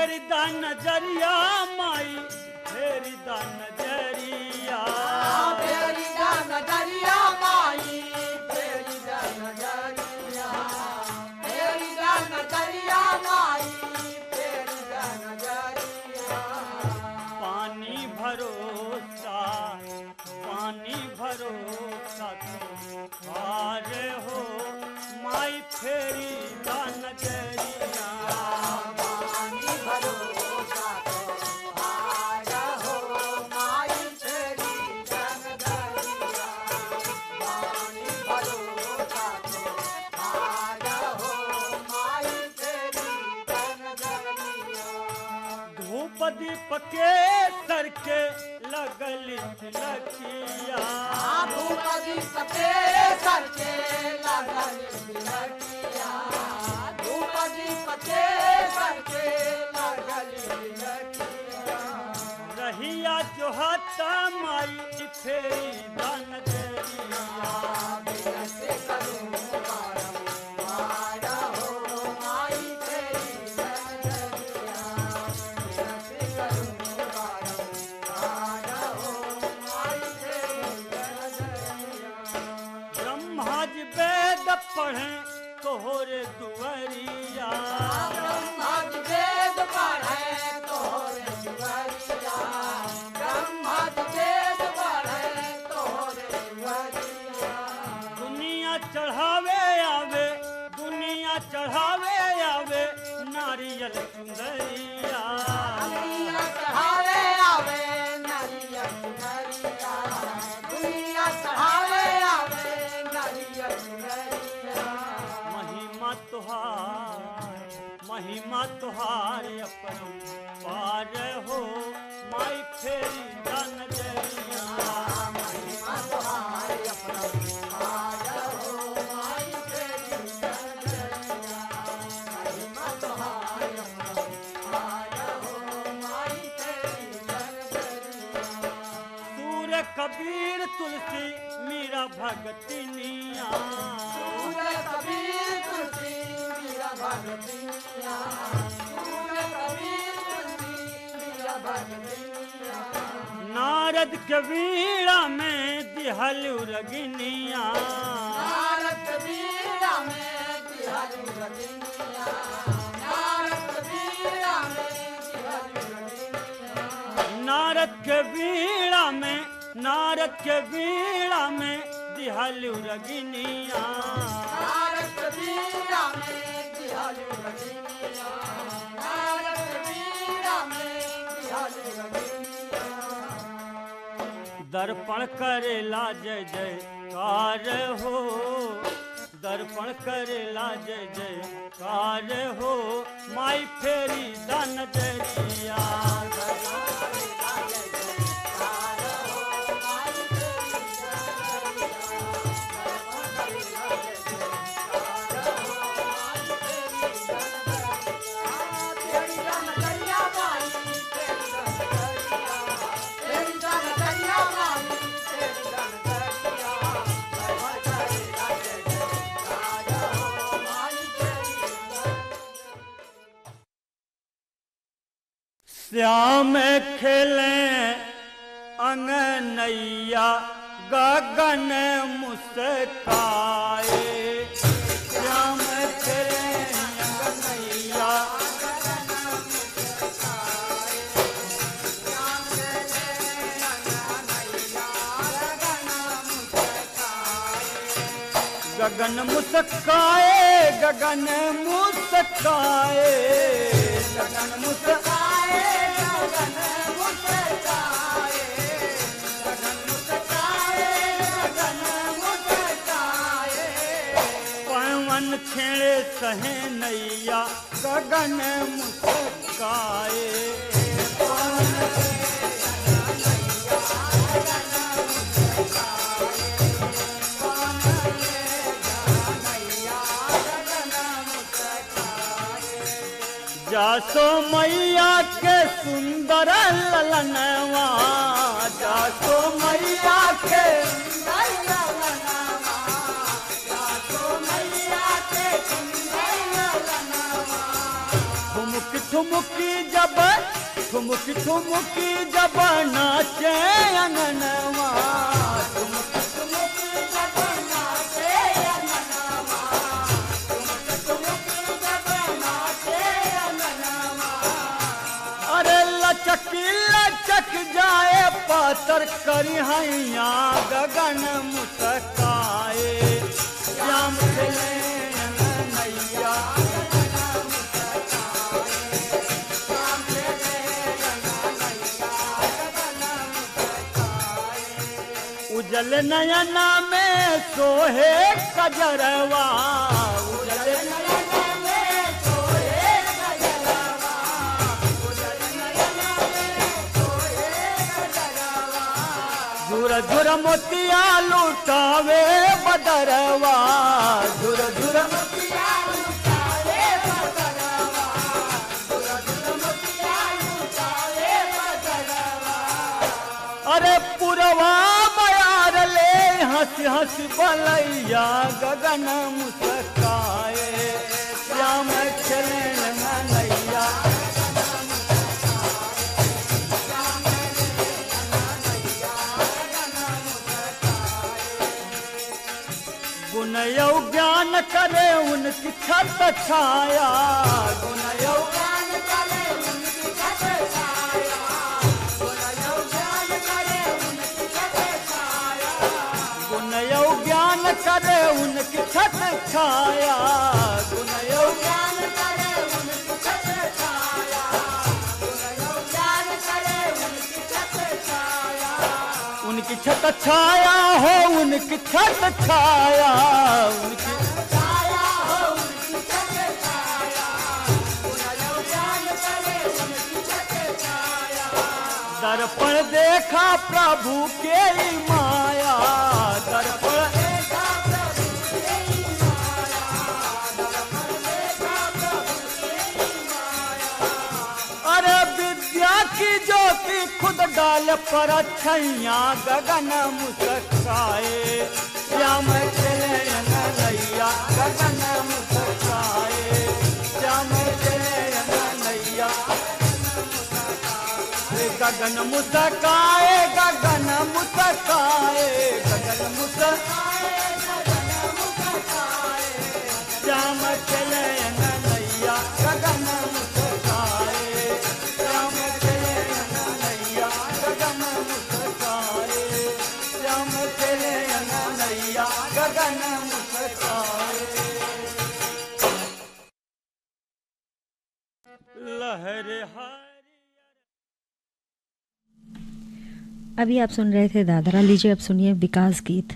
फेरी दा नजरिया माई फेरी दा नजरिया फेरी दा नजरिया माई फेरी दा नजरिया फेरी दा नजरिया माई फेरी दा नजरिया पानी भरोसा तुम्हार हो माई फेरी दा नजरिया पानी भरोसा तुम्हार हो माई फेरी दा नजरिया पानी भरोसा तुम्हार हो माई फेरी दा नजरिया धूप दीप के सर के लगल तिलकिया धूप दीप के सर के लगल तिलकिया धूप दीप के सर के लगल तिलकिया रहिया जो हता माई फेरी दा नजरिया बिनती करूं बारंबार हो माई फेरी दा नजरिया बिनती करूं बारंबार हो माई फेरी दा नजरिया ब्रह्मा जी वेद पढ़े तोहरे दुआरिया ब्रह्मा जी वेद पढ़े तोहरे दुआरिया ब्रह्मा जी वेद पढ़े तोहरे दुआरिया दुनिया चढ़ावे आवे नारियल सुंदरिया दुनिया चढ़ावे आवे नारियल सुंदरिया दुनिया चढ़ावे आवे नारियल सुंदरिया महिमा तुहार अपन पार हो माई फेरी दा नजरिया महिमा तुम्हारी अपना पार हो माई फेरी दा नजरिया महिमा तुम्हारी अपना पार हो माई फेरी दा नजरिया सूर कबीर तुलसी मीरा भगतिनिया सूर कबीर तुलसी मीरा भगतिनिया सूर कबीर तुलसी मीरा भगतिनिया नारद के वीणा में दिहल रगिनिया नारद कबीरा में तिहारी रगिनिया नारद कबीरा में तिहारी रगिनिया नारद के वीणा में दिहल रगिनिया नारद कबीरा में तिहारी रगिनिया नारद कबीरा में तिहारी रगिनिया दर्पण करेला जय जयकार हो दर्पण करेला जय जयकार हो माई फेरी दा नजरिया तेरी दा नजरिया माई तेरी दा नजरिया तेरी दा नजरिया माई तेरी दा नजरिया भर करे लागे राजा हो माई तेरी श्याम खेले अंगनैया गगन मुस्काए श्याम खेले अंगनैया गगन मुस्काए गगन मुस्काए गगन मुस्काए गगन मुस्काए गगन मुस्काए गगन मुस्काए पवन छेड़े सहे नैया गगन मुस्काए जासो मैया के सुंदर ललनवा जासो मैया के ठुमुकी ठुमुकी जब नाचे अंगनवा ठुमुकी ठुमुकी जब नाचे अंगनवा ठुमुकी जब नाचे अंगनवा अरे लचक जाए पातर करी हैया गगन मुस्काए श्याम खेले नैया उजल नयना में सोहे कजरवा उजल नयना में सोहे कजरवा उजल नयना में सोहे कजरवा झुर झुर मोतिया लुटावे बदरवा झुर झुर मोतिया लुटावे बदरवा झुर झुर मोतिया लुटावे बदरवा अरे पुरवा हंस हंस बलैया गगन मुस्काए श्याम खेले नैया गुनयौ ज्ञान करे उनकी छत छाया गुनयौ ज्ञान करे उनकी छत छाया गुनयौ ज्ञान करे उनकी छत छाया गुनयौ ज्ञान करे उनकी छत छाया गुनयौ ज्ञान करे उनकी छत छाया गुनयौ ज्ञान करे उनकी छत छाया उनकी छत छाया हो उनकी छत छाया उनकी छाया हो उनकी छत छाया गुनयौ ज्ञान करे उनकी छत छाया दर्पण देखा प्रभु के माया दर्पण देखा प्रभु के माया दर्पण देखा प्रभु के माया अरे विद्या की ज्योति खुद डाल पर छैया गगन मुस्काए श्याम खेले नैया गगन मुस्काए श्याम खेले नैया गगन मुस्काए गगन मुस्काए गगन मुस्काए गगन मुस्काए श्याम खेले नैया गगन मुस्काए श्याम खेले नैया गगन मुस्काए श्याम खेले नैया गगन मुस्काए लहर अभी आप सुन रहे थे दादरा। लीजिए अब सुनिए विकास गीत।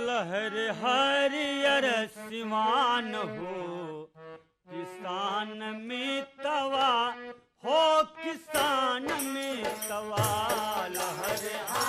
लहर हरियर सिमान हो किसान में तवा हो किसान में तवा लहर